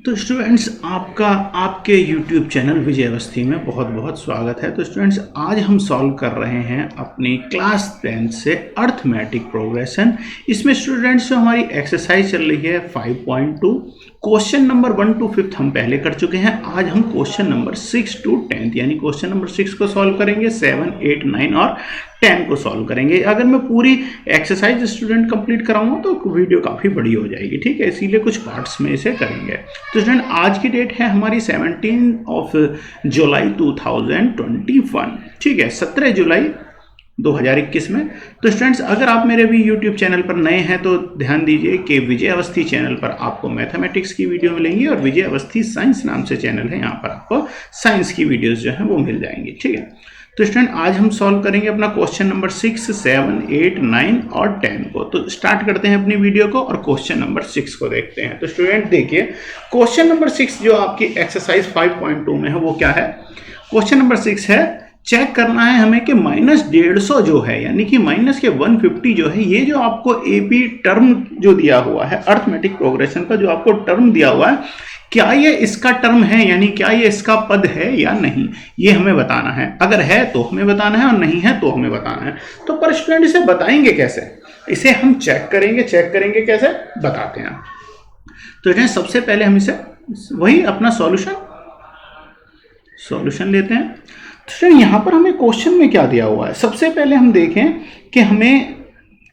तो स्टूडेंट्स आपका आपके YouTube चैनल विजय अवस्थी में बहुत बहुत स्वागत है। तो स्टूडेंट्स आज हम सॉल्व कर रहे हैं अपनी क्लास 10 से अर्थमेटिक प्रोग्रेशन। इसमें स्टूडेंट्स जो हमारी एक्सरसाइज चल रही है 5.2 क्वेश्चन नंबर 1 to 5 हम पहले कर चुके हैं। आज हम क्वेश्चन नंबर 6 to 10 यानी क्वेश्चन नंबर 6 को सॉल्व करेंगे, 7, 8, 9 और 10 को सॉल्व करेंगे। अगर मैं पूरी एक्सरसाइज स्टूडेंट कंप्लीट कराऊंगा तो वीडियो काफ़ी बड़ी हो जाएगी, ठीक है, इसीलिए कुछ पार्ट्स में इसे करेंगे। तो स्टूडेंट आज की डेट है हमारी 17 जुलाई 2021, ठीक है, 17 जुलाई 2021 में। तो स्टूडेंट्स अगर आप मेरे भी यूट्यूब चैनल पर नए हैं तो ध्यान दीजिए कि विजय अवस्थी चैनल पर आपको मैथमेटिक्स की वीडियो मिलेंगी और विजय अवस्थी साइंस नाम से चैनल है, यहाँ पर आपको साइंस की वीडियोस जो हैं वो मिल जाएंगी, ठीक है। तो स्टूडेंट आज हम सॉल्व करेंगे अपना क्वेश्चन नंबर 6, 7, 8, 9 और 10 को। तो स्टार्ट करते हैं अपनी वीडियो को और क्वेश्चन नंबर 6 को देखते हैं। तो स्टूडेंट देखिए क्वेश्चन नंबर 6 जो आपकी एक्सरसाइज 5.2 में है वो क्या है। क्वेश्चन नंबर 6 है, चेक करना है हमें कि -150 जो है यानी कि माइनस के 150 जो है, ये जो आपको एपी टर्म जो दिया हुआ है अर्थमेटिक प्रोग्रेशन का जो आपको टर्म दिया हुआ है, क्या ये इसका टर्म है यानी क्या ये इसका पद है या नहीं, ये हमें बताना है। अगर है तो हमें बताना है और नहीं है तो हमें बताना है। तो पर स्टूडेंट इसे बताएंगे कैसे, इसे हम चेक करेंगे कैसे बताते हैं। तो सबसे पहले हम इसे वही अपना सॉल्यूशन लेते हैं। तो यहाँ पर हमें क्वेश्चन में क्या दिया हुआ है, सबसे पहले हम देखें कि हमें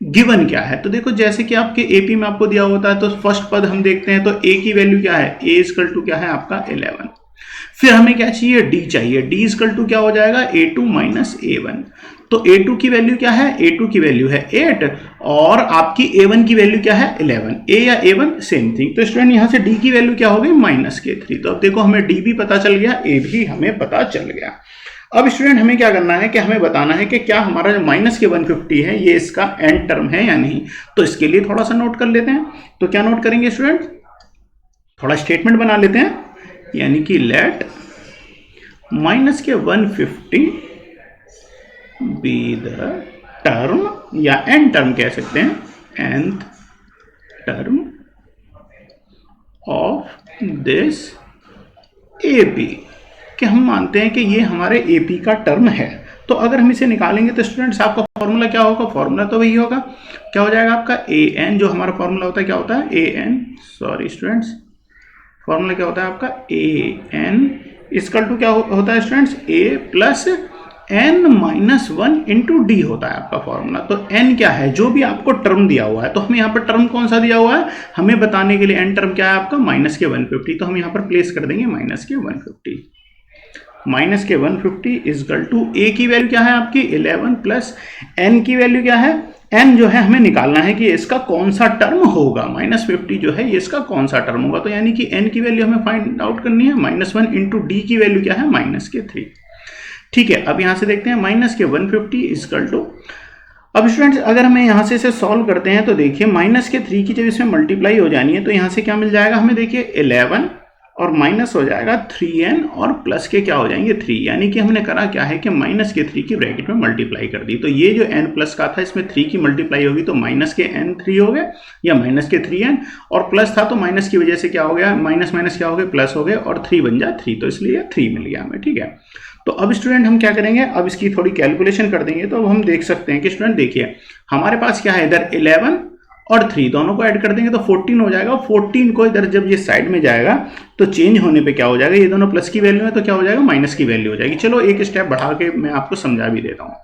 गिवन क्या है। तो देखो जैसे कि आपके एपी में आपको दिया होता है तो फर्स्ट पद हम देखते हैं, तो ए की वैल्यू क्या है, ए इक्वल टू क्या है आपका 11। फिर हमें क्या चाहिए, डी चाहिए, डी इक्वल टू क्या हो जाएगा a2 माइनस a1। तो a2 की वैल्यू क्या है, a2 की वैल्यू है 8 और आपकी a1 की वैल्यू क्या है 11। a या a1 सेम थिंग। तो स्टूडेंट यहाँ से d की वैल्यू क्या हो गई -3। तो अब देखो हमें d भी पता चल गया, a भी हमें पता चल गया। अब स्टूडेंट हमें क्या करना है कि हमें बताना है कि क्या हमारा जो -150 है ये इसका एंड टर्म है या नहीं। तो इसके लिए थोड़ा सा नोट कर लेते हैं। तो क्या नोट करेंगे स्टूडेंट, थोड़ा स्टेटमेंट बना लेते हैं, यानी कि लेट -150 बी द टर्म या एंड टर्म कह सकते हैं, nth term of this AP, कि हम मानते हैं कि ये हमारे एपी का टर्म है। तो अगर हम इसे निकालेंगे तो स्टूडेंट्स आपका फॉर्मूला क्या होगा, फॉर्मूला तो वही होगा, क्या हो जाएगा आपका an, जो हमारा फॉर्मूला होता है क्या होता है फॉर्मूला क्या होता है आपका an इक्वल टू क्या होता है students, a plus n-1 into D होता है आपका फॉर्मूला। तो n क्या है, जो भी आपको टर्म दिया हुआ है, तो हमें यहाँ पर टर्म कौन सा दिया हुआ है हमें बताने के लिए, n टर्म क्या है आपका -150। तो हम यहाँ पर प्लेस कर देंगे -150 इक्वल टू a की वैल्यू क्या है आपकी 11 प्लस n की वैल्यू क्या है, n जो है हमें निकालना है कि इसका कौन सा टर्म होगा, -50 जो है ये इसका कौन सा टर्म होगा। तो यानी कि n की वैल्यू हमें फाइंड आउट करनी है, -1 इंटू डी की वैल्यू क्या है -3, ठीक है। अब यहां से देखते हैं -150 इक्वल टू, अब स्टूडेंट्स अगर हमें यहां से इसे सॉल्व करते हैं तो देखिए -3 की जब इसमें मल्टीप्लाई हो जानी है तो यहां से क्या मिल जाएगा हमें, देखिए 11 और माइनस हो जाएगा 3n और प्लस के क्या हो जाएंगे 3, यानी कि हमने करा क्या है कि -3 की ब्रैकेट में मल्टीप्लाई कर दी। तो ये जो n प्लस का था इसमें 3 की मल्टीप्लाई होगी तो -n3 हो गए या -3n, और प्लस था तो माइनस की वजह से क्या हो गया, माइनस क्या हो गए प्लस हो गए और 3 बन जाए 3, तो इसलिए 3 मिल गया हमें, ठीक है। तो अब स्टूडेंट हम क्या करेंगे, अब इसकी थोड़ी कैलकुलेशन कर देंगे। तो अब हम देख सकते हैं कि स्टूडेंट देखिए हमारे पास क्या है, इधर 11 और 3 दोनों को ऐड कर देंगे तो 14 हो जाएगा। 14 को इधर जब ये साइड में जाएगा तो चेंज होने पे क्या हो जाएगा, ये दोनों प्लस की वैल्यू है तो क्या हो जाएगा माइनस की वैल्यू हो जाएगी। चलो एक स्टेप बढ़ा के मैं आपको समझा भी देता हूँ।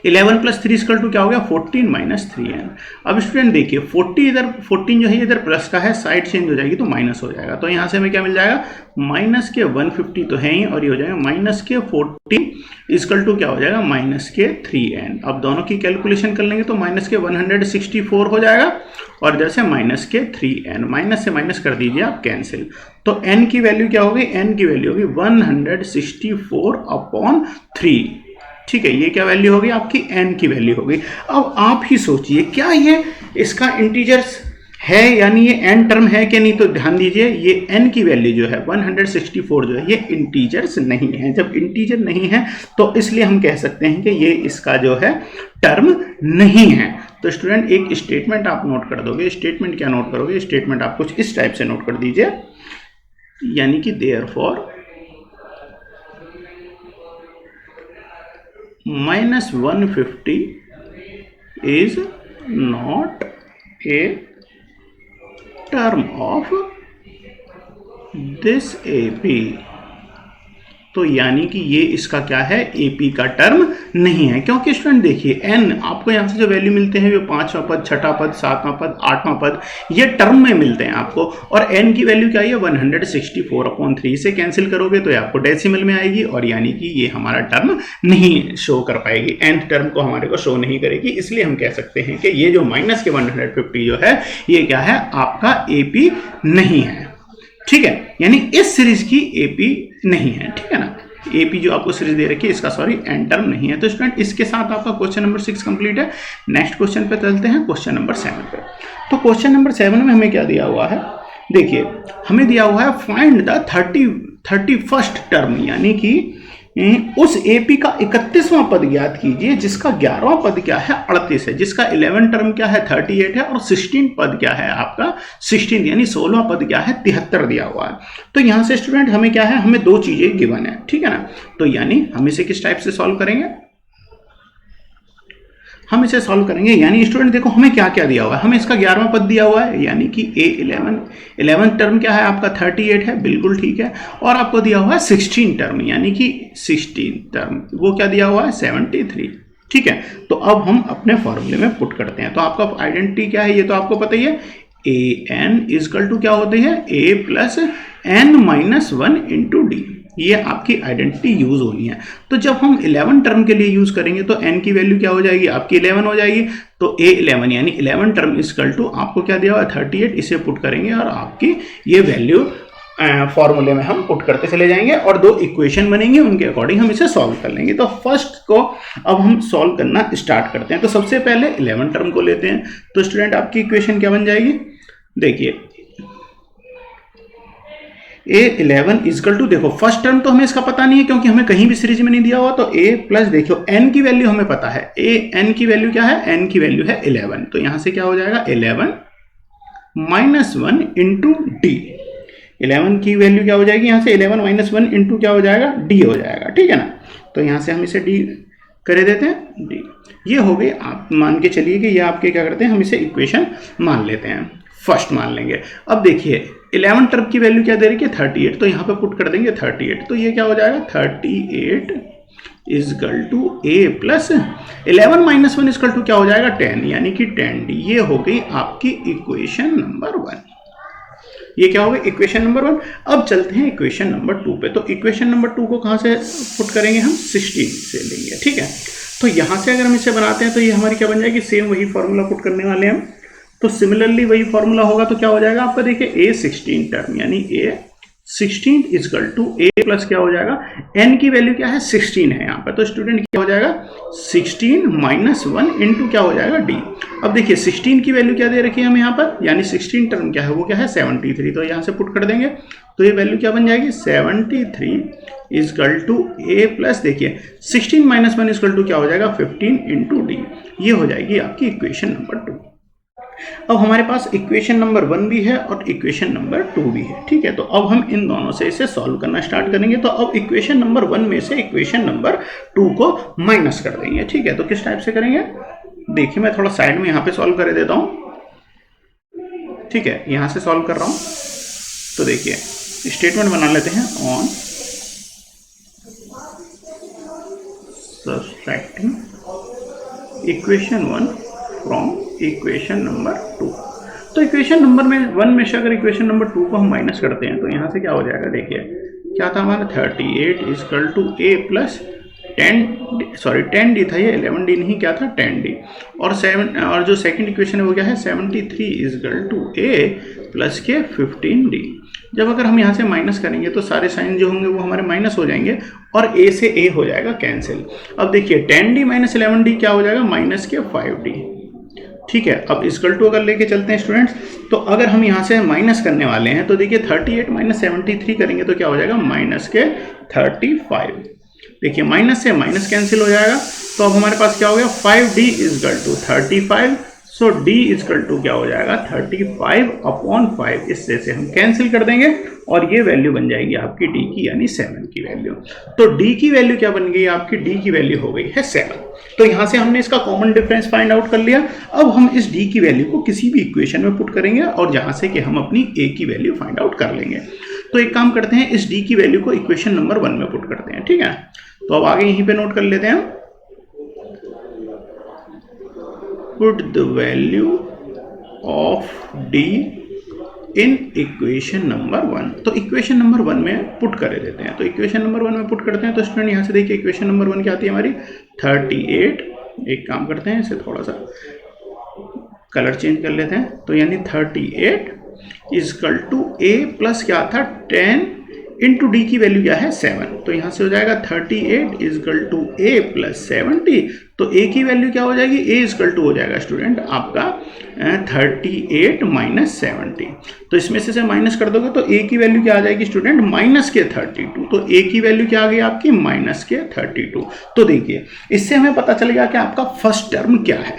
11 प्लस 3 इक्वल टू क्या हो गया 14 माइनस 3n। अब स्टूडेंट देखिए 14 जो है इधर प्लस का है, साइड चेंज हो जाएगी तो माइनस हो जाएगा। तो यहाँ से हमें क्या मिल जाएगा, -150 तो है ही और ये हो जाएगा -14 इक्वल टू क्या हो जाएगा -3n। अब दोनों की कैलकुलेशन कर लेंगे तो -164 हो जाएगा और इधर से -3n, माइनस से माइनस कर दीजिए आप कैंसिल। तो n की वैल्यू क्या होगी, n की वैल्यू होगी 164/3, ठीक है। ये क्या वैल्यू होगी आपकी n की वैल्यू होगी। अब आप ही सोचिए क्या ये इसका इंटीजर्स है, यानी ये n टर्म है कि नहीं, तो ध्यान दीजिए ये n की वैल्यू जो है 164 जो है ये इंटीजर्स नहीं है। जब इंटीजर नहीं है तो इसलिए हम कह सकते हैं कि ये इसका जो है टर्म नहीं है। तो स्टूडेंट एक स्टेटमेंट आप नोट कर दोगे। स्टेटमेंट क्या नोट करोगे? स्टेटमेंट आप कुछ इस टाइप से नोट कर दीजिए, यानी कि therefore -150 is not a term of this AP। तो यानी कि ये इसका क्या है, AP का टर्म नहीं है। क्योंकि स्टूडेंट देखिए n आपको यहाँ से जो वैल्यू मिलते हैं वो 5वां पद, 6ठा पद, 7वां पद, 8वां पद, ये टर्म में मिलते हैं आपको। और n की वैल्यू क्या है 164/3 से कैंसिल करोगे तो ये आपको डेसिमल में आएगी, और यानी कि ये हमारा टर्म नहीं शो कर पाएगी, nth टर्म को हमारे को शो नहीं करेगी। इसलिए हम कह सकते हैं कि ये जो माइनस के 150 जो है ये क्या है, आपका AP नहीं है। ठीक है, यानी इस सीरीज की AP नहीं है। ठीक है ना, AP जो आपको सीरीज दे रखी है इसका सॉरी n टर्म नहीं है। तो स्टूडेंट इसके साथ आपका क्वेश्चन नंबर 6 कंप्लीट है। नेक्स्ट क्वेश्चन पे चलते हैं, क्वेश्चन नंबर 7 पे। तो क्वेश्चन नंबर 7 में हमें क्या दिया हुआ है, देखिए हमें दिया हुआ है फाइंड द 31st टर्म, यानी कि उस AP का 31वां पद ज्ञात कीजिए जिसका 11वां पद क्या है 38 है, जिसका 11 टर्म क्या है 38 है, और 16 पद क्या है आपका 16, यानी 16वां पद क्या है 73 दिया हुआ है। तो यहां से स्टूडेंट हमें क्या है, हमें दो चीजें गिवन है। ठीक है ना, तो यानी हम इसे किस टाइप से सॉल्व करेंगे, हम इसे सॉल्व करेंगे। यानी स्टूडेंट देखो हमें क्या क्या दिया हुआ है, हमें इसका 11वां पद दिया हुआ है, यानी कि A11 टर्म क्या है आपका 38 है, बिल्कुल ठीक है। और आपको दिया हुआ है 16 टर्म, यानी कि 16 टर्म वो क्या दिया हुआ है 73। ठीक है, तो अब हम अपने फॉर्मूले में पुट करते हैं। तो आपका आइडेंटिटी क्या है ये तो आपको पता ही है, AN इजकल टू क्या होती है A plus N-1 into D। ये आपकी आइडेंटिटी यूज होनी है। तो जब हम 11 टर्म के लिए यूज करेंगे तो n की वैल्यू क्या हो जाएगी आपकी 11 हो जाएगी। तो A11 यानी 11 टर्म इजकल टू आपको क्या दिया हुआ है 38, इसे पुट करेंगे और आपकी ये वैल्यू फॉर्मूले में हम पुट करते चले जाएंगे और दो इक्वेशन बनेंगे, उनके अकॉर्डिंग हम इसे सॉल्व कर लेंगे। तो फर्स्ट को अब हम सॉल्व करना स्टार्ट करते हैं। तो सबसे पहले 11 टर्म को लेते हैं। तो स्टूडेंट आपकी इक्वेशन क्या बन जाएगी, देखिए A11 इजकल टू, देखो फर्स्ट टर्म तो हमें इसका पता नहीं है क्योंकि हमें कहीं भी सीरीज में नहीं दिया हुआ। तो A प्लस देखो n की वैल्यू हमें पता है, n की वैल्यू क्या है, n की वैल्यू है 11। तो यहां से क्या हो जाएगा 11 माइनस 1 इंटू D। 11 की वैल्यू क्या हो जाएगी, यहां से 11 माइनस 1 इंटू क्या हो जाएगा D हो जाएगा। ठीक है ना, तो यहां से हम इसे D कर देते हैं, D ये हो गई। आप मान के चलिए कि ये आपके क्या करते हैं, हम इसे इक्वेशन मान लेते हैं, फर्स्ट मान लेंगे। अब देखिए 11 टर्म की वैल्यू क्या दे रही है 38, तो यहाँ पे पुट कर देंगे 38। तो ये क्या हो जाएगा 38 equal to A plus 11 minus 1 is equal to क्या हो जाएगा 10, यानी कि 10D। ये हो गई आपकी इक्वेशन नंबर 1। ये क्या हो गई इक्वेशन नंबर 1। अब चलते हैं इक्वेशन नंबर 2 पे। तो इक्वेशन नंबर 2 को कहाँ से पुट करेंगे हम, 16 से लेंगे। ठीक है, तो यहाँ से अगर हम इसे बनाते हैं तो ये हमारी क्या बन जाएगी, सेम वही फॉर्मूला पुट करने वाले हैं हम। तो सिमिलरली वही फॉर्मूला होगा तो क्या हो जाएगा आपका, देखिए A16 टर्म यानी A16 is equal to A plus क्या हो जाएगा, n की वैल्यू क्या है 16 है यहाँ पर। तो स्टूडेंट क्या हो जाएगा 16 माइनस 1 इंटू क्या हो जाएगा D। अब देखिए 16 की वैल्यू क्या दे रखी है हमें यहाँ पर, यानी 16 टर्म क्या है वो क्या है 73। तो यहाँ से पुट कर देंगे तो ये वैल्यू क्या बन जाएगी 73 इजकल टू A प्लस देखिए 16 माइनस 1 इजकल टू क्या हो जाएगा 15 इंटू D। ये हो जाएगी आपकी इक्वेशन नंबर 2। अब हमारे पास इक्वेशन नंबर 1 भी है और इक्वेशन नंबर 2 भी है। ठीक है, तो अब हम इन दोनों से इसे सॉल्व करना स्टार्ट करेंगे। तो अब इक्वेशन नंबर 1 में से इक्वेशन नंबर 2 को माइनस कर देंगे। ठीक है, तो किस टाइप से करेंगे, देखिए मैं थोड़ा साइड में यहाँ पे सॉल्व कर देता हूँ। ठीक है, यहाँ से सॉल्व कर रहा हूँ। तो देखिए स्टेटमेंट बना लेते हैं, on subtracting equation 1 from equation number 2। तो इक्वेशन नंबर में 1 में से अगर इक्वेशन नंबर 2 को हम माइनस करते हैं तो यहाँ से क्या हो जाएगा, देखिए क्या था हमारा 38 equal to A plus 10D था, ये 11D नहीं, क्या था 10D। और जो सेकंड इक्वेशन है वो क्या है 73 इजकल टू A प्लस के 15D। जब अगर हम यहाँ से माइनस करेंगे तो सारे साइन जो होंगे वो हमारे माइनस हो जाएंगे और A से A हो जाएगा कैंसिल। अब देखिए 10D माइनस 11D क्या हो जाएगा माइनस के 5D। ठीक है, अब इक्वल टू अगर लेके चलते हैं स्टूडेंट्स, तो अगर हम यहाँ से माइनस करने वाले हैं तो देखिए 38 माइनस 73 करेंगे तो क्या हो जाएगा, माइनस के 35। देखिए माइनस से माइनस कैंसिल हो जाएगा, तो अब हमारे पास क्या हो गया, 5d equal to 35। So d equal to क्या हो जाएगा, 35/5। इससे से हम कैंसिल कर देंगे और ये वैल्यू बन जाएगी आपकी d की, यानी 7 की वैल्यू। तो d की वैल्यू क्या बन गई आपकी, d की वैल्यू हो गई है 7। तो यहाँ से हमने इसका कॉमन डिफरेंस फाइंड आउट कर लिया। अब हम इस d की वैल्यू को किसी भी इक्वेशन में पुट करेंगे और जहाँ से कि हम अपनी a की वैल्यू फाइंड आउट कर लेंगे। तो एक काम करते हैं, इस d की वैल्यू को इक्वेशन नंबर 1 में पुट करते हैं, ठीक है। तो अब आगे यहीं पे नोट कर लेते हैं, put the value of d in equation number 1। तो इक्वेशन नंबर 1 में पुट कर देते हैं। तो इक्वेशन नंबर 1 में पुट करते हैं तो स्टूडेंट यहाँ से देखिए इक्वेशन नंबर 1 क्या आती है हमारी, 38। एक काम करते हैं, इसे थोड़ा सा कलर चेंज कर लेते हैं। तो यानी 38 इक्वल टू a प्लस क्या था 10 इंटू डी की वैल्यू क्या है 7। तो यहाँ से हो जाएगा 38 इक्वल टू a प्लस 70। तो a की वैल्यू क्या हो जाएगी, a इक्वल टू हो जाएगा स्टूडेंट आपका 38 माइनस 70। तो इसमें से माइनस कर दोगे तो a की वैल्यू क्या आ जाएगी स्टूडेंट, माइनस के 32। तो a की वैल्यू क्या आ गई आपकी, माइनस के 32। तो देखिए इससे हमें पता चल गया कि आपका फर्स्ट टर्म क्या है,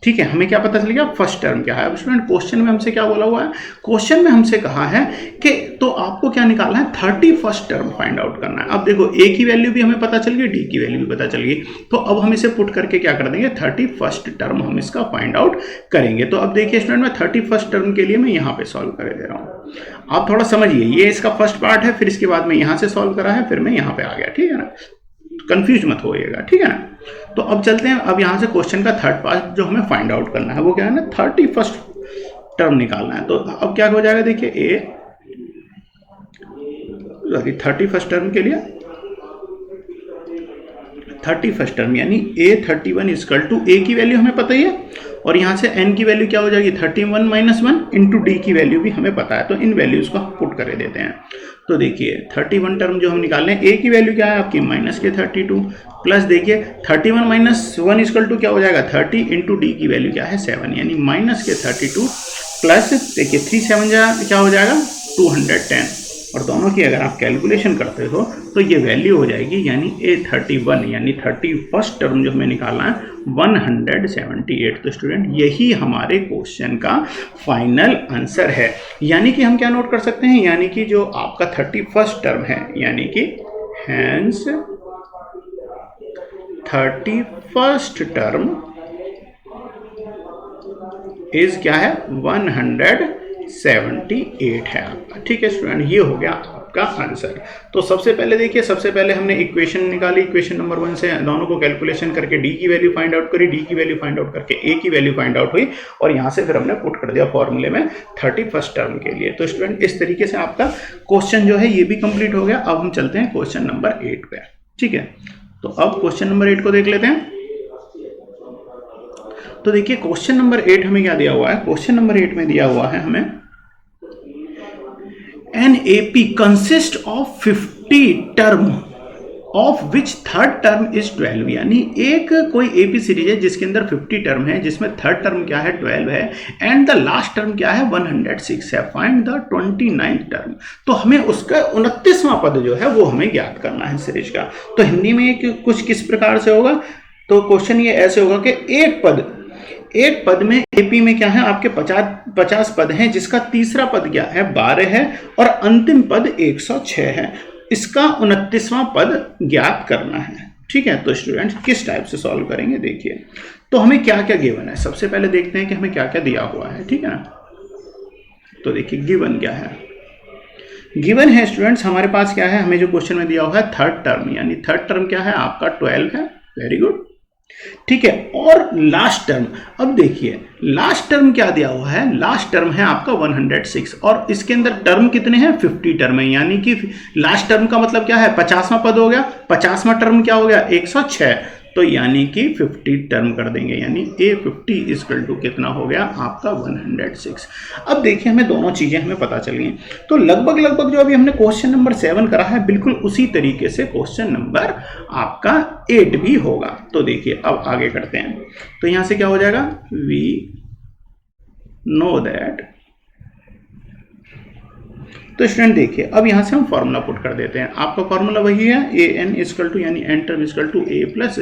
ठीक है। हमें क्या पता चल गया, फर्स्ट टर्म क्या है। अब स्टूडेंट क्वेश्चन में हमसे क्या बोला हुआ है, क्वेश्चन में हमसे कहा है कि तो आपको क्या निकालना है, 31st टर्म फाइंड आउट करना है। अब देखो a की वैल्यू भी हमें पता चल गई, d की वैल्यू भी पता चल गई। तो अब हम इसे पुट करके क्या कर देंगे, 31st टर्म हम इसका फाइंड आउट करेंगे। तो अब देखिए स्टूडेंट मैं 31st टर्म के लिए मैं यहाँ पे सॉल्व कर दे रहा हूँ। आप थोड़ा समझिए, ये इसका फर्स्ट पार्ट है, फिर इसके बाद में यहाँ से सॉल्व करा है, फिर मैं यहाँ पे आ गया, ठीक है ना। कंफ्यूज मत होइएगा, ठीक है ना। तो अब चलते हैं, अब यहाँ से क्वेश्चन का थर्ड पार्ट जो हमें फाइंड आउट करना है वो क्या है ना, 31st टर्म निकालना है। तो अब क्या हो जाएगा, देखिए 31st टर्म के लिए 31st टर्म यानी a31 इक्वल टू a की वैल्यू हमें पता ही है, और यहाँ से n की वैल्यू क्या हो जाएगी 31 माइनस 1 इंटू डी की वैल्यू भी हमें पता है। तो इन वैल्यूज को हम पुट कर देते हैं। तो देखिए 31 टर्म जो हम निकाल रहे हैं, a की वैल्यू क्या है आपकी माइनस के 32, प्लस देखिए 31 माइनस 1 इक्वल टू क्या हो जाएगा 30 इंटू डी की वैल्यू क्या है 7, यानी माइनस के 32 प्लस देखिए 3 7 क्या हो जाएगा 210, और दोनों की अगर आप कैलकुलेशन करते हो तो ये वैल्यू हो जाएगी यानी a31 यानी 31st टर्म जो हमें निकालना है 178। तो स्टूडेंट यही हमारे क्वेश्चन का फाइनल आंसर है। यानी कि हम क्या नोट कर सकते हैं, यानी कि जो आपका 31st टर्म है, यानी कि हैंस 31st टर्म इज क्या है 178 है आपका, ठीक है स्टूडेंट। ये हो गया आपका आंसर। तो सबसे पहले देखिए, सबसे पहले हमने इक्वेशन निकाली, इक्वेशन नंबर 1 से दोनों को कैलकुलेशन करके डी की वैल्यू फाइंड आउट करी, डी की वैल्यू फाइंड आउट करके ए की वैल्यू फाइंड आउट हुई, और यहाँ से फिर हमने पुट कर दिया फॉर्मूले में 31st टर्म के लिए। तो स्टूडेंट इस तरीके से आपका क्वेश्चन जो है ये भी कंप्लीट हो गया। अब हम चलते हैं क्वेश्चन नंबर 8 पे, ठीक है। तो अब क्वेश्चन नंबर 8 को देख लेते हैं। तो देखिए क्वेश्चन नंबर 8 हमें क्या दिया हुआ है, क्वेश्चन नंबर 8 में दिया हुआ है हमें an AP consists of 50 term of which third term is 12, यानी एक कोई AP सीरीज है जिसके अंदर 50 टर्म है, जिसमें थर्ड टर्म क्या है 12 है, एंड द लास्ट टर्म क्या है 106 है। Find the 29th term. तो हमें उसका 29वां पद जो है वो हमें ज्ञात करना है सीरीज का। तो हिंदी में कुछ किस प्रकार से होगा, तो क्वेश्चन ये ऐसे होगा कि एक पद में एपी में क्या है आपके 50 पद हैं, जिसका तीसरा पद क्या है 12 है, और अंतिम पद 106 है। इसका 29वां पद ज्ञात करना है, ठीक है। तो स्टूडेंट्स किस टाइप से सॉल्व करेंगे, देखिए तो हमें क्या क्या गिवन है। सबसे पहले देखते हैं कि हमें क्या क्या दिया हुआ है, ठीक है ना। तो देखिए गिवन क्या है, गिवन है स्टूडेंट्स हमारे पास क्या है, हमें जो क्वेश्चन में दिया हुआ है थर्ड टर्म, यानी थर्ड टर्म क्या है आपका 12 है, वेरी गुड, ठीक है। और लास्ट टर्म, अब देखिए लास्ट टर्म क्या दिया हुआ है, लास्ट टर्म है आपका 106, और इसके अंदर टर्म कितने हैं 50 टर्म है, यानी कि लास्ट टर्म का मतलब क्या है 50वां पद हो गया, 50वां टर्म क्या हो गया 106, तो यानी कि 50 टर्म कर देंगे, यानी A50 इक्वल टू कितना हो गया आपका 106। अब देखिए हमें दोनों चीजें हमें पता चल गई। तो लगभग जो अभी हमने क्वेश्चन नंबर 7 करा है, बिल्कुल उसी तरीके से क्वेश्चन नंबर आपका 8 भी होगा। तो देखिए अब आगे करते हैं। तो यहाँ से क्या हो जाएगा V नो दैट। तो स्टूडेंट देखिए, अब यहां से हम फॉर्मूला पुट कर देते हैं। आपका फॉर्मूला वही है, ए एन इजकल टू यानी N term equal to A plus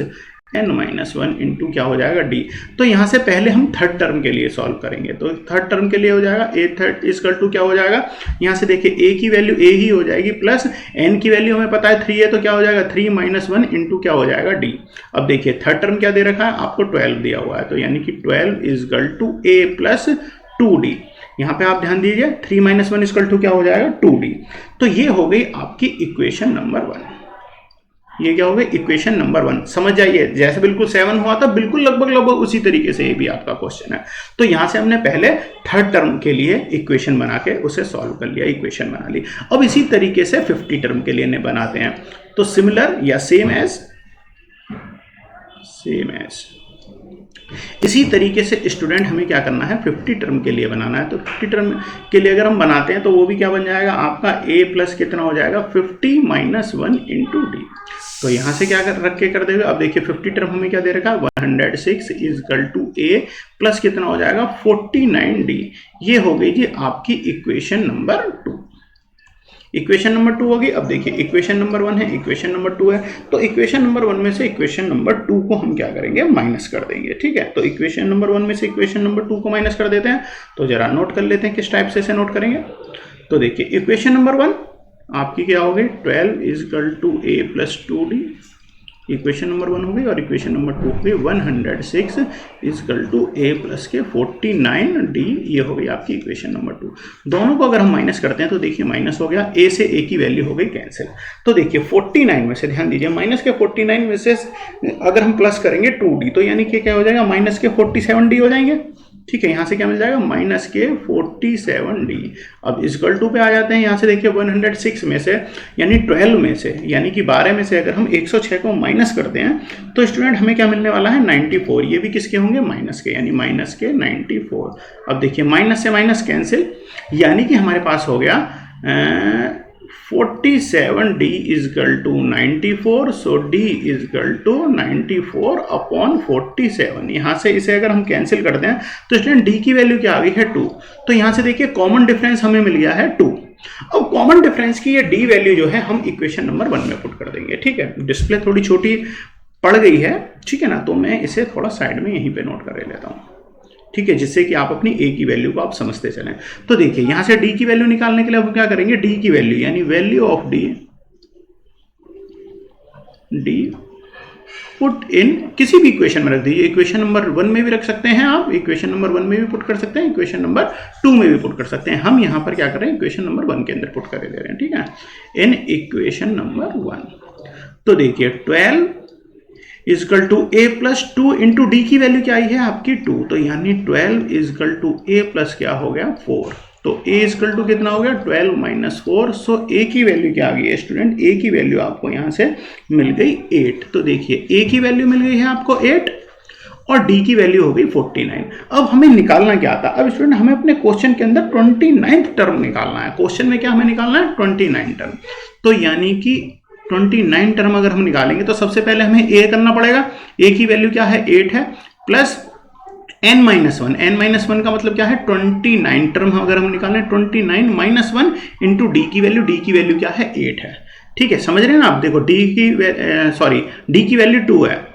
N minus one into क्या हो जाएगा डी। तो यहाँ से पहले हम थर्ड टर्म के लिए सॉल्व करेंगे। तो थर्ड टर्म के लिए हो जाएगा ए थर्ड इजकल टू क्या हो जाएगा, यहाँ से देखिए ए की वैल्यू ए ही हो जाएगी प्लस एन की वैल्यू हमें पता है 3 है, तो क्या हो जाएगा 3 माइनस वन इंटू क्या हो जाएगा डी। अब देखिए थर्ड टर्म क्या दे रखा है आपको, 12 दिया हुआ है, तो यानी कि 12 equal to A plus 2d। यहाँ पे आप ध्यान दीजिए 3 माइनस वन इजकल टू क्या हो जाएगा 2d। तो ये हो गई आपकी इक्वेशन नंबर 1। ये क्या हो गई इक्वेशन नंबर 1। समझ जाइए, जैसे बिल्कुल 7 हुआ था बिल्कुल लगभग उसी तरीके से ये भी आपका क्वेश्चन है। तो यहां से हमने पहले थर्ड टर्म के लिए इक्वेशन बना के उसे सॉल्व कर लिया, इक्वेशन बना ली। अब इसी तरीके से 50 टर्म के लिए बनाते हैं। तो सिमिलर या सेम एज इसी तरीके से स्टूडेंट हमें क्या करना है 50 टर्म के लिए बनाना है। तो 50 टर्म के लिए अगर हम बनाते हैं तो वो भी क्या बन जाएगा आपका a प्लस कितना हो जाएगा 50 माइनस वन इंटू डी। तो यहाँ से क्या रख के कर देगा, अब देखिए 50 टर्म हमें क्या दे रखा है 106 इजकल टू a प्लस कितना हो जाएगा 49d। ये हो गई जी आपकी इक्वेशन नंबर 2। इक्वेशन नंबर 2 होगी। अब देखिए इक्वेशन नंबर 1 है, इक्वेशन नंबर 2 है, तो इक्वेशन नंबर 1 में से इक्वेशन नंबर 2 को हम क्या करेंगे माइनस कर देंगे। ठीक है, तो इक्वेशन नंबर 1 में से इक्वेशन नंबर 2 को माइनस कर देते हैं। तो जरा नोट कर लेते हैं किस टाइप से इसे नोट करेंगे। तो देखिए इक्वेशन नंबर 1 आपकी क्या होगी 12 equal to A plus 2d, equation number 1 हो गई। और इक्वेशन नंबर 2 हो गई 106 इजकल टू ए प्लस के 49d। ये हो गई आपकी इक्वेशन नंबर 2। दोनों को अगर हम माइनस करते हैं तो देखिए माइनस हो गया, ए से ए की वैल्यू हो गई कैंसिल। तो देखिए 49 में से ध्यान दीजिए माइनस के 49 में से अगर हम प्लस करेंगे 2d तो यानी कि क्या हो जाएगा माइनस के 47d हो जाएंगे। ठीक है, यहाँ से क्या मिल जाएगा माइनस के 47d। अब इजकल टू पे आ जाते हैं। यहाँ से देखिए 106 में से यानी 12 में से यानी कि 12 में से अगर हम 106 को माइनस करते हैं तो स्टूडेंट हमें क्या मिलने वाला है 94। ये भी किसके होंगे माइनस के, यानी माइनस के 94। अब देखिए माइनस से माइनस कैंसिल, यानी कि हमारे पास हो गया 47d equal to 94। So d equal to 94 upon 47। यहाँ से इसे अगर हम कैंसिल करते हैं तो स्टूडेंट d की वैल्यू क्या आ गई है 2। तो यहाँ से देखिए कॉमन डिफरेंस हमें मिल गया है 2। अब कॉमन डिफरेंस की ये d वैल्यू जो है हम इक्वेशन नंबर 1 में पुट कर देंगे। ठीक है, डिस्प्ले थोड़ी छोटी पड़ गई है, ठीक है ना, तो मैं इसे थोड़ा साइड में यहीं पे नोट कर लेता हूँ। ठीक है, जिससे कि आप अपनी a की वैल्यू को आप समझते चलें। तो देखिए यहां से d की वैल्यू निकालने के लिए हम क्या करेंगे, d की वैल्यू यानी value of d put in किसी भी इक्वेशन में रख दीजिए। इक्वेशन नंबर 1 में भी रख सकते हैं आप, इक्वेशन नंबर 1 में भी पुट कर सकते हैं, इक्वेशन नंबर 2 में भी पुट कर सकते हैं। हम यहां पर क्या कर रहे हैं इक्वेशन नंबर 1 के अंदर पुट कर दे रहे हैं। ठीक है, इन इक्वेशन नंबर 1। तो देखिए 12 equal to A plus 2 into D की वैल्यू क्या आई है आपकी 2। तो यानी 12 इजकल टू ए प्लस क्या हो गया 4। तो a इजकल टू कितना हो गया 12 माइनस 4। सो a की वैल्यू क्या आ गई है स्टूडेंट, a की वैल्यू आपको यहां से मिल गई 8। तो देखिए a की वैल्यू मिल गई है आपको 8 और d की वैल्यू हो गई 49। अब हमें निकालना क्या था, अब स्टूडेंट हमें अपने क्वेश्चन के अंदर 29th टर्म निकालना है। क्वेश्चन में क्या हमें निकालना है 29 टर्म। तो यानी कि 29 टर्म अगर हम निकालेंगे तो सबसे पहले हमें a करना पड़ेगा। a की वैल्यू क्या है 8 है, plus n minus one. n minus one का मतलब क्या है 29 टर्म अगर हम निकालें 29 माइनस 1 इंटू डी की वैल्यू, डी की वैल्यू क्या है 8 है। ठीक है, समझ रहे हैं ना आप। देखो डी की वैल्यू 2 है,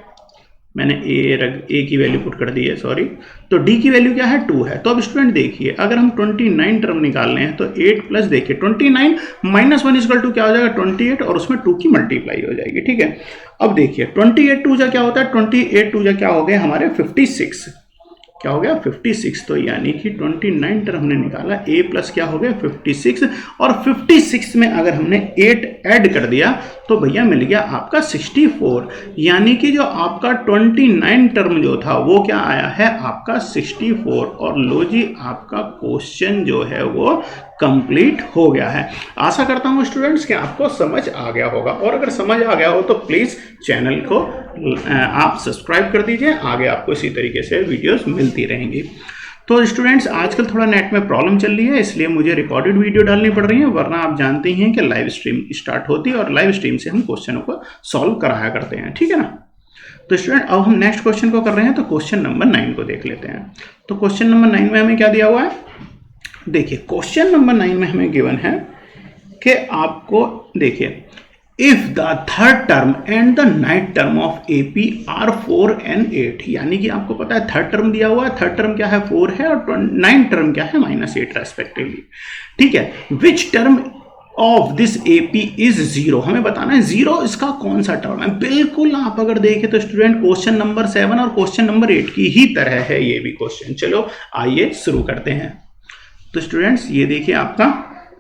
मैंने ए की वैल्यू पुट कर दी है, सॉरी। तो डी की वैल्यू क्या है 2 है। तो अब स्टूडेंट देखिए अगर हम 29 टर्म निकालने हैं तो 8 प्लस देखिए 29 माइनस 1 इजकल टू क्या हो जाएगा 28 और उसमें 2 की मल्टीप्लाई हो जाएगी। ठीक है, अब देखिए 28 2 जा क्या होता है 28 2 जा क्या हो गए हमारे 56। क्या हो गया 56। तो यानी कि 29 टर्म हमने निकाला, a प्लस क्या हो गया 56 और 56 में अगर हमने 8 ऐड कर दिया तो भैया मिल गया आपका 64। यानी कि जो आपका 29 टर्म जो था वो क्या आया है आपका 64। और लो जी आपका क्वेश्चन जो है वो कंप्लीट हो गया है। आशा करता हूँ स्टूडेंट्स कि आपको समझ आ गया होगा, और अगर समझ आ गया हो तो प्लीज़ चैनल को आप सब्सक्राइब कर दीजिए, आगे आपको इसी तरीके से वीडियोस मिलती रहेंगी। तो स्टूडेंट्स आजकल थोड़ा नेट में प्रॉब्लम चल रही है, इसलिए मुझे रिकॉर्डेड वीडियो डालनी पड़ रही है, वरना आप जानते ही हैं कि लाइव स्ट्रीम स्टार्ट होती है और लाइव स्ट्रीम से हम क्वेश्चनों को सॉल्व कराया करते हैं। ठीक है ना। तो स्टूडेंट अब हम नेक्स्ट क्वेश्चन को कर रहे हैं, तो क्वेश्चन नंबर 9 को देख लेते हैं। तो क्वेश्चन नंबर 9 में हमें क्या दिया हुआ है, देखिए क्वेश्चन नंबर 9 में हमें गिवन है कि आपको देखिए if the third term and the ninth term of AP are 4 and 8, यानी कि आपको पता है थर्ड टर्म दिया हुआ है, थर्ड टर्म क्या है 4 है और नाइन्थ टर्म क्या है -8 रेस्पेक्टिवली, ठीक है। Which term of this AP is 0, हमें बताना है 0 इसका कौन सा टर्म है। बिल्कुल आप अगर देखें तो स्टूडेंट क्वेश्चन नंबर 7 और क्वेश्चन नंबर 8 की ही तरह है ये भी क्वेश्चन। चलो आइए शुरू करते हैं। तो स्टूडेंट्स ये देखिए आपका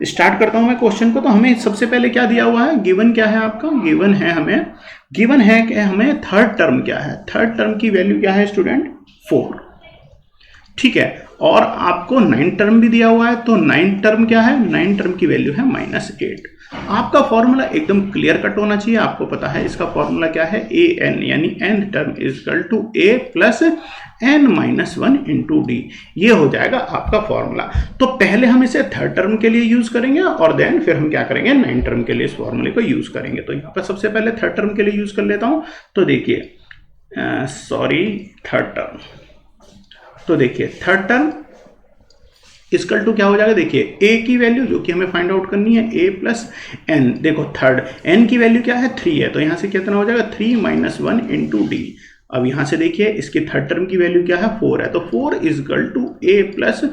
स्टार्ट करता हूं मैं क्वेश्चन को। तो हमें सबसे पहले क्या दिया हुआ है, गिवन क्या है आपका, गिवन है कि हमें थर्ड टर्म क्या है, थर्ड टर्म की वैल्यू क्या है स्टूडेंट 4, ठीक है। और आपको 9 टर्म भी दिया हुआ है, तो 9 टर्म क्या है, 9 टर्म की वैल्यू है -8। आपका फॉर्मूला एकदम क्लियर कट होना चाहिए, आपको पता है इसका फॉर्मूला क्या है, ए एन यानी nth term is equal to a plus n-1 into D, ये हो जाएगा आपका फॉर्मूला। तो पहले हम इसे थर्ड टर्म के लिए यूज करेंगे और देन फिर हम क्या करेंगे 9 टर्म के लिए इस फॉर्मूले को यूज करेंगे। तो यहाँ पर सबसे पहले थर्ड टर्म के लिए यूज कर लेता हूं। तो देखिए थर्ड टर्म, तो देखिए थर्ड टर्म इक्वल टू क्या हो जाएगा, देखिए a की वैल्यू जो कि हमें फाइंड आउट करनी है a प्लस n, देखो थर्ड n की वैल्यू क्या है 3 है, तो यहां से कितना हो जाएगा 3 - 1 इंटू डी। अब यहां से देखिए इसकी थर्ड टर्म की वैल्यू क्या है 4 है, तो 4 is equal to a plus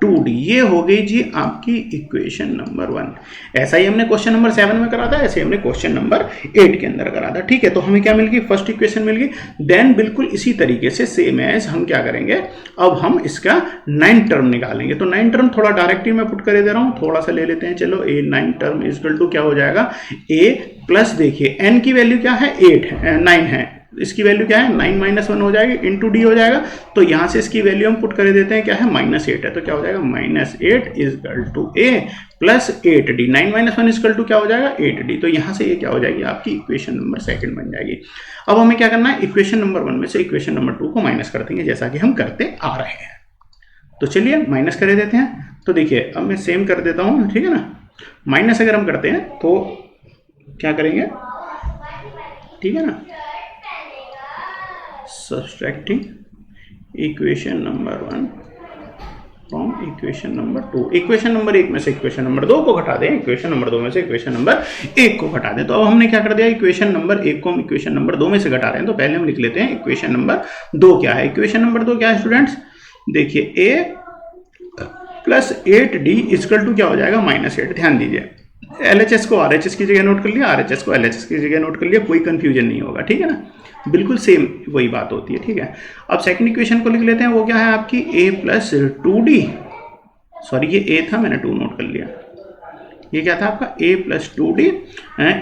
2d, ये हो गई जी आपकी इक्वेशन नंबर 1। ऐसा ही हमने क्वेश्चन नंबर 7 में करा था, ऐसे हमने क्वेश्चन नंबर 8 के अंदर करा था, ठीक है। तो हमें क्या मिल गई, फर्स्ट इक्वेशन मिल गई। देन बिल्कुल इसी तरीके से सेम एज हम क्या करेंगे, अब हम इसका 9 टर्म निकालेंगे। तो 9 टर्म थोड़ा डायरेक्टली मैं पुट कर दे रहा हूं, थोड़ा सा ले लेते हैं। चलो a 9 term is equal to क्या हो जाएगा, a प्लस देखिए n की वैल्यू क्या है 9 है, इसकी वैल्यू क्या है 9 - 1 हो जाएगी इंटू डी हो जाएगा। तो यहां से इसकी वैल्यू हम पुट कर देते हैं, क्या है -8 है, तो क्या हो जाएगा -8 is equal to a plus 8d। 9 - 1 is equal to क्या हो जाएगा 8d। तो यहां से ये क्या हो जाएगी आपकी इक्वेशन नंबर 2 बन जाएगी। अब हमें क्या करना है, इक्वेशन नंबर 1 में से इक्वेशन नंबर 2 को माइनस कर देंगे, जैसा कि हम करते आ रहे हैं। तो चलिए माइनस कर देते हैं। तो देखिए अब मैं सेम कर देता हूं, ठीक है ना। माइनस अगर हम करते हैं तो क्या करेंगे, ठीक है ना, subtracting equation number 1 from equation number 2। Equation number 1 में से इक्वेशन नंबर 2 को घटा दें, इक्वेशन नंबर 2 में से इक्वेशन नंबर 1 को घटा दें। तो अब हमने क्या कर दिया, इक्वेशन नंबर 1 को हम इक्वेशन नंबर 2 में से घटा रहे हैं, तो पहले हम लिख लेते हैं इक्वेशन नंबर 2 क्या है। इक्वेशन नंबर 2 क्या है स्टूडेंट्स, देखिए a plus 8d equal to क्या हो जाएगा -8। ध्यान दीजिए LHS को RHS की जगह नोट कर लिया, RHS को LHS की जगह नोट कर लिया, कोई कंफ्यूजन नहीं होगा, ठीक है ना, बिल्कुल सेम वही बात होती है, ठीक है। अब सेकंड इक्वेशन को लिख लेते हैं, वो क्या है आपकी a प्लस 2d, सॉरी ये a था, मैंने 2 नोट कर लिया, ये क्या था आपका a plus 2d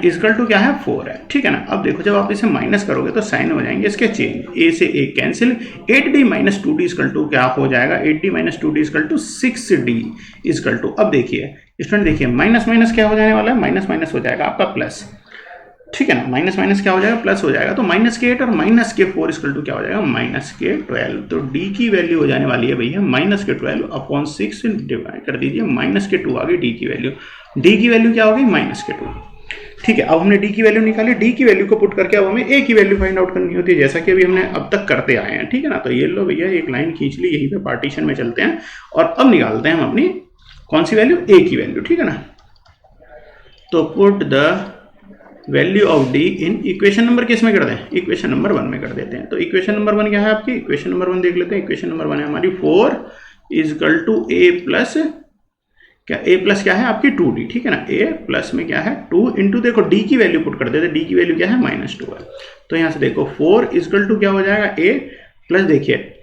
equal to क्या है 4 है, ठीक है ना। अब देखो जब आप इसे माइनस करोगे तो साइन हो जाएंगे इसके चेंज, a से a cancel, 8d minus 2d equal to क्या हो जाएगा, 8d minus 2d equal to 6d equal to, अब देखिए स्टूडेंट देखिए माइनस माइनस क्या हो जाने वाला है, माइनस माइनस हो जाएगा आपका प्लस, ठीक है ना, माइनस माइनस क्या हो जाएगा प्लस हो जाएगा। तो -8 और -4 इक्वल टू क्या हो जाएगा -12। तो d की वैल्यू हो जाने वाली है भैया -12 अपॉन 6 डिवाइड कर दीजिए, -2 आ गई d की वैल्यू, d की वैल्यू क्या हो गई -2, ठीक है। अब हमने d की वैल्यू निकाली, d की वैल्यू को पुट करके अब हमें a की वैल्यू फाइंड आउट करनी होती है, जैसा कि अभी हमने अब तक करते आए हैं, ठीक है ना। तो ये लो भैया एक लाइन खींच ली, यहीं पे पार्टीशन में चलते हैं और अब निकालते हैं हम अपनी कौन सी वैल्यू, a की वैल्यू, ठीक है ना। तो put the value of d in equation number किस में कर दें, इक्वेशन नंबर 1 में कर देते हैं। तो इक्वेशन नंबर 1 क्या है आपकी, इक्वेशन नंबर 1 देख लेते हैं। इक्वेशन नंबर 1 है हमारी 4 is equal to a plus क्या, a प्लस क्या है आपकी 2d, ठीक है ना, a प्लस में क्या है 2 इंटू, देखो d की वैल्यू पुट कर देते, d की वैल्यू क्या है -2 है। तो यहाँ से देखो 4 इज इक्वल टू क्या हो जाएगा a प्लस, देखिए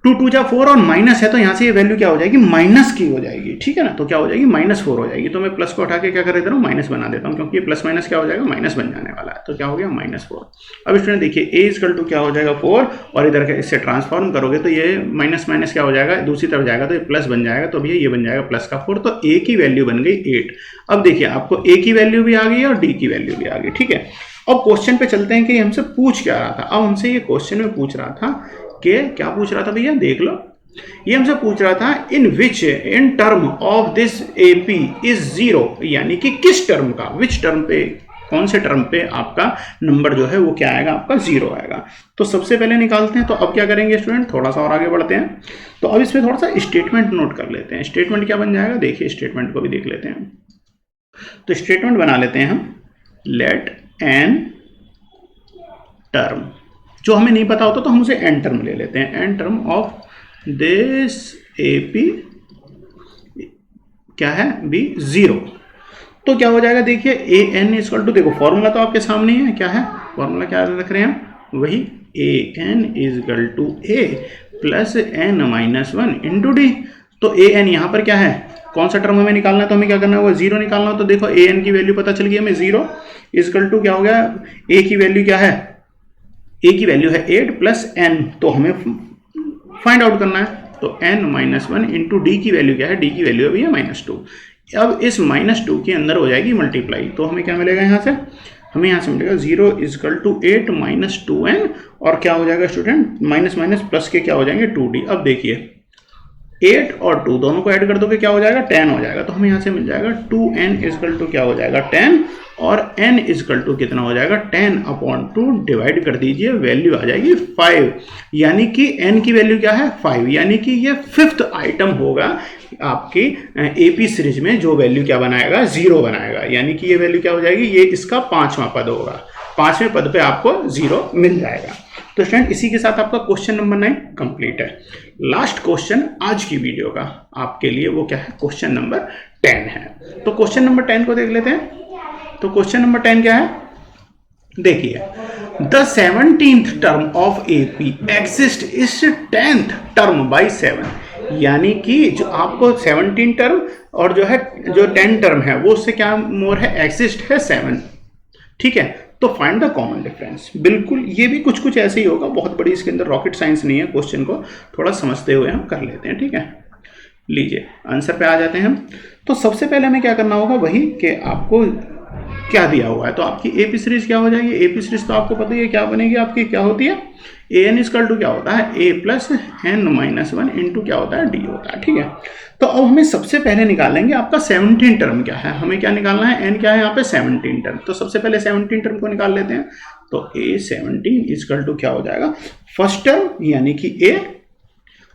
2 2 जा 4 और माइनस है, तो यहाँ से ये वैल्यू क्या हो जाएगी माइनस की हो जाएगी, ठीक है ना। तो क्या हो जाएगी -4 हो जाएगी। तो मैं प्लस को हटा के क्या कर देता हूँ माइनस बना देता हूँ, क्योंकि ये प्लस माइनस क्या हो जाएगा माइनस बन जाने वाला है। तो क्या हो गया -4। अब स्टूडेंट देखिए a इक्वल टू क्या हो जाएगा 4 और इधर का इससे ट्रांसफॉर्म करोगे तो ये माइनस माइनस क्या हो जाएगा दूसरी तरफ जाएगा, तो ये प्लस बन जाएगा। तो भैया ये बन जाएगा प्लस का 4, तो a की वैल्यू बन गई 8। अब देखिए आपको a की वैल्यू भी आ गई और d की वैल्यू भी आ गई, ठीक है। अब क्वेश्चन पे चलते हैं कि हमसे पूछ क्या रहा था। अब हमसे ये क्वेश्चन में पूछ रहा था कि क्या पूछ रहा था भैया, देख लो, ये हमसे पूछ रहा था in term of this AP is 0, यानी कि किस टर्म का, विच टर्म पे कौन से टर्म पे आपका नंबर जो है वो क्या आएगा, आपका 0 आएगा। तो सबसे पहले निकालते हैं। तो अब क्या करेंगे स्टूडेंट, थोड़ा सा और आगे बढ़ते हैं। तो अब इसमें थोड़ा सा स्टेटमेंट नोट कर लेते हैं। स्टेटमेंट क्या बन जाएगा, देखिए स्टेटमेंट को भी देख लेते हैं। तो स्टेटमेंट बना लेते हैं हम, लेट एन टर्म, जो हमें नहीं पता होता तो हम उसे एन टर्म ले लेते हैं, N term of this AP क्या है, बी 0। तो क्या हो जाएगा, देखिए ए एन इजकल टू, देखो फॉर्मूला तो आपके सामने ही है, क्या है फॉर्मूला, क्या रख रहे हैं, वही a N is equal to A plus N minus 1 into d. तो ए एन यहाँ पर क्या है, कौन सा टर्म हमें निकालना है, तो हमें क्या करना होगा, 0 निकालना हो। तो देखो ए एन की वैल्यू पता चल गई हमें, 0 इजकल टू क्या हो गया, ए की वैल्यू क्या है, ए की वैल्यू है 8 प्लस एन, तो हमें फाइंड आउट करना है। तो एन माइनस 1 इंटू डी की वैल्यू क्या है, डी की वैल्यू अभी है -2। अब इस -2 के अंदर हो जाएगी मल्टीप्लाई, तो हमें क्या मिलेगा यहाँ से, हमें यहाँ से मिलेगा 0 इजकल टू 8 माइनस 2n, और क्या हो जाएगा स्टूडेंट, माइनस माइनस प्लस के क्या हो जाएंगे 2d। अब देखिए 8 और 2 दोनों को ऐड कर दोगे क्या हो जाएगा, 10 हो जाएगा। तो हमें यहाँ से मिल जाएगा 2n इजकल टू क्या हो जाएगा 10, और n इजकल टू कितना हो जाएगा 10/2, डिवाइड कर दीजिए, वैल्यू आ जाएगी 5, यानी कि n की वैल्यू क्या है 5, यानी कि ये 5th आइटम होगा आपकी एपी सीरीज में, जो वैल्यू क्या बनाएगा 0 बनाएगा, यानी कि ये वैल्यू क्या हो जाएगी, ये इसका 5वां पद होगा, 5वें पद पे आपको 0 मिल जाएगा। तो स्टूडेंट इसी के साथ आपका क्वेश्चन नंबर 9 कंप्लीट है। लास्ट क्वेश्चन आज की वीडियो का आपके लिए वो क्या है, क्वेश्चन नंबर 10 है। तो क्वेश्चन नंबर 10 को देख लेते हैं। तो क्वेश्चन नंबर 10 क्या है, देखिए, the 17th term of AP exist इस 10th टर्म बाई 7, यानी कि जो आपको 17 टर्म और जो है जो 10 टर्म है वो उससे क्या मोर है, एग्जिस्ट है 7, ठीक है। तो फाइंड द कॉमन डिफरेंस, बिल्कुल ये भी कुछ कुछ ऐसे ही होगा, बहुत बड़ी इसके अंदर रॉकेट साइंस नहीं है, क्वेश्चन को थोड़ा समझते हुए हम कर लेते हैं, ठीक है। लीजिए आंसर पे आ जाते हैं हम। तो सबसे पहले हमें क्या करना होगा, वही कि आपको क्या दिया हुआ है, तो आपकी एपी सीरीज क्या हो जाएगी, एपी सीरीज तो आपको पता ही है क्या बनेगी आपकी, क्या होती है, ए एन इजकल टू क्या होता है, ए प्लस एन माइनस 1 इंटू क्या होता है, डी होता है, ठीक है। तो अब हमें सबसे पहले निकालेंगे आपका 17 टर्म क्या है, हमें क्या निकालना है, एन क्या है यहाँ पे 17 टर्म। तो सबसे पहले 17 टर्म को निकाल लेते हैं। तो ए 17 इजकल टू क्या हो जाएगा, फर्स्ट टर्म यानी कि ए,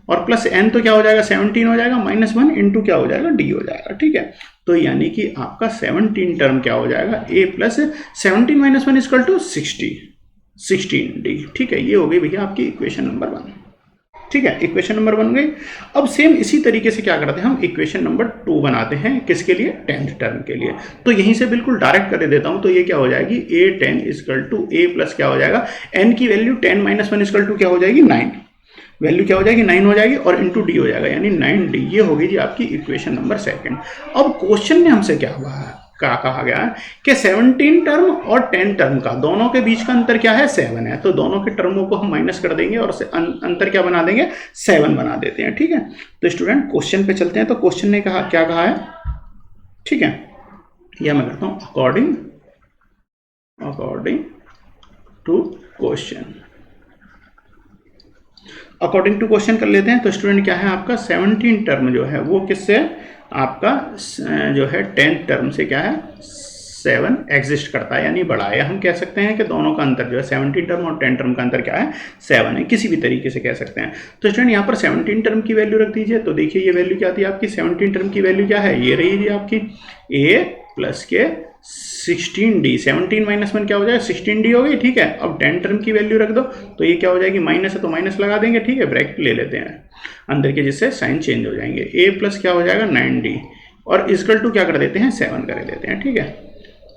और प्लस एन तो क्या हो जाएगा 17 हो जाएगा, -1 इंटू क्या हो जाएगा, डी हो जाएगा, ठीक है। तो यानी कि आपका 17 टर्म क्या हो जाएगा, a plus 17 minus 1 is equal to 16d, ठीक है। ये हो गई भैया आपकी इक्वेशन नंबर 1, ठीक है, इक्वेशन नंबर 1 गई। अब सेम इसी तरीके से क्या करते हैं हम, इक्वेशन नंबर 2 बनाते हैं, किसके लिए, 10th टर्म के लिए। तो यहीं से बिल्कुल डायरेक्ट कर देता हूं। तो ये क्या हो जाएगी, ए 10 इजकल टू ए प्लस क्या हो जाएगा, एन की वैल्यू 10 माइनस 1 इजकल टू क्या हो जाएगी 9, वैल्यू क्या हो जाएगी 9 हो जाएगी, और इंटू डी हो जाएगा, यानी 9d। ये होगी जी आपकी इक्वेशन नंबर 2। अब क्वेश्चन में हमसे क्या हुआ है, क्या कहा गया है कि 17 टर्म और 10 टर्म का दोनों के बीच का अंतर क्या है, 7 है। तो दोनों के टर्मों को हम माइनस कर देंगे और अंतर क्या बना देंगे, 7 बना देते हैं, ठीक है। तो स्टूडेंट क्वेश्चन पे चलते हैं। तो क्वेश्चन ने कहा क्या कहा है, ठीक है, यह मैं करता हूं according to question, according to question कर लेते हैं। तो स्टूडेंट क्या है आपका 17 टर्म जो है वो किससे, आपका जो है 10th टर्म से क्या है 7 एग्जिस्ट करता है, यानी बड़ा है। हम कह सकते हैं कि दोनों का अंतर जो है 17 टर्म और 10 टर्म का अंतर क्या है 7 है, किसी भी तरीके से कह सकते हैं। तो स्टूडेंट यहाँ पर 17 टर्म की वैल्यू रख दीजिए। तो देखिए ये वैल्यू क्या थी आपकी, 17 टर्म की वैल्यू क्या है, ये रही जी आपकी a प्लस के 16d, 17 माइनस 1 क्या हो जाएगा 16d हो गई, ठीक है। अब 10 टर्म की वैल्यू रख दो, तो ये क्या हो जाएगी, माइनस है तो माइनस लगा देंगे, ठीक है, ब्रैकेट ले लेते हैं अंदर के, जिससे साइन चेंज हो जाएंगे। a प्लस क्या हो जाएगा 9d, और इजकल टू क्या कर देते हैं 7 कर देते हैं, ठीक है।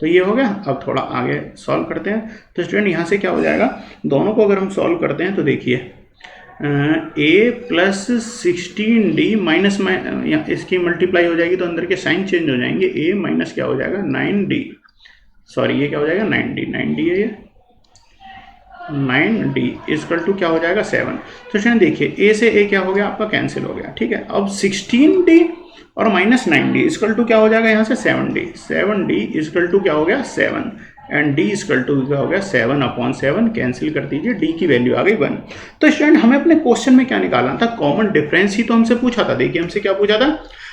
तो ये हो गया। अब थोड़ा आगे सॉल्व करते हैं। तो स्टूडेंट यहाँ से क्या हो जाएगा, दोनों को अगर हम सॉल्व करते हैं तो देखिए a प्लस 16d माइनस इसकी मल्टीप्लाई हो जाएगी तो अंदर के साइन चेंज हो जाएंगे, a माइनस क्या हो जाएगा 9d, सॉरी ये क्या हो जाएगा 9d है ये, 9d इजकल टू क्या हो जाएगा 7। तो स्टूडेंट देखिए a से a क्या हो गया आपका कैंसिल हो गया, ठीक है। अब 16d और माइनस 9d इजकल टू क्या हो जाएगा यहाँ से 7d इजकल टू क्या हो गया 7, एंड d इजकल टू क्या हो गया 7/7, कैंसिल कर दीजिए, d की वैल्यू आ गई 1। तो स्टूडेंट हमें अपने क्वेश्चन में क्या निकालना था, कॉमन डिफरेंस ही तो हमसे पूछा था। देखिए हमसे क्या पूछा था,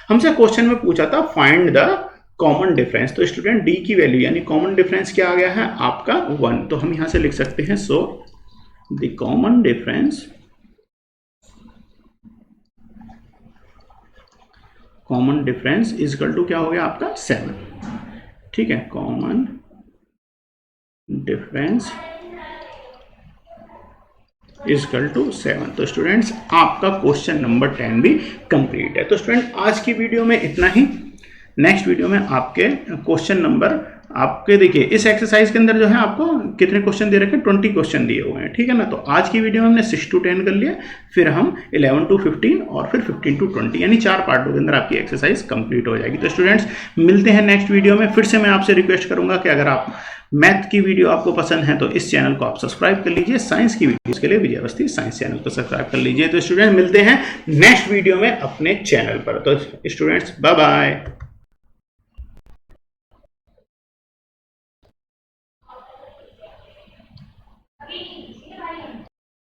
हमसे क्वेश्चन में पूछा था फाइंड द कॉमन डिफरेंस, तो स्टूडेंट डी की वैल्यू यानी कॉमन डिफरेंस क्या आ गया है आपका 1, तो हम यहां से लिख सकते हैं so the common difference is equal to क्या हो गया आपका 7, ठीक है, common difference is equal to 7। तो स्टूडेंट्स आपका क्वेश्चन नंबर 10 भी कंप्लीट है। तो स्टूडेंट आज की वीडियो में इतना ही। नेक्स्ट वीडियो में आपके क्वेश्चन नंबर आपके देखिए इस एक्सरसाइज के अंदर जो है आपको कितने क्वेश्चन दे रखे हैं, 20 क्वेश्चन दिए हुए हैं, ठीक है ना। तो आज की वीडियो में हमने 6 to 10 कर लिया, फिर हम 11 to 15 और फिर 15 to 20 यानी 4 पार्टों के अंदर आपकी एक्सरसाइज कंप्लीट हो जाएगी। तो स्टूडेंट्स मिलते हैं नेक्स्ट वीडियो में। फिर से मैं आपसे रिक्वेस्ट करूंगा कि अगर आप मैथ की वीडियो आपको पसंद है तो इस चैनल को आप सब्सक्राइब कर लीजिए, साइंस की वीडियोस के लिए विजय अवस्थी साइंस चैनल को सब्सक्राइब कर लीजिए। तो स्टूडेंट मिलते हैं नेक्स्ट वीडियो में अपने चैनल पर। तो स्टूडेंट्स बाय बाय।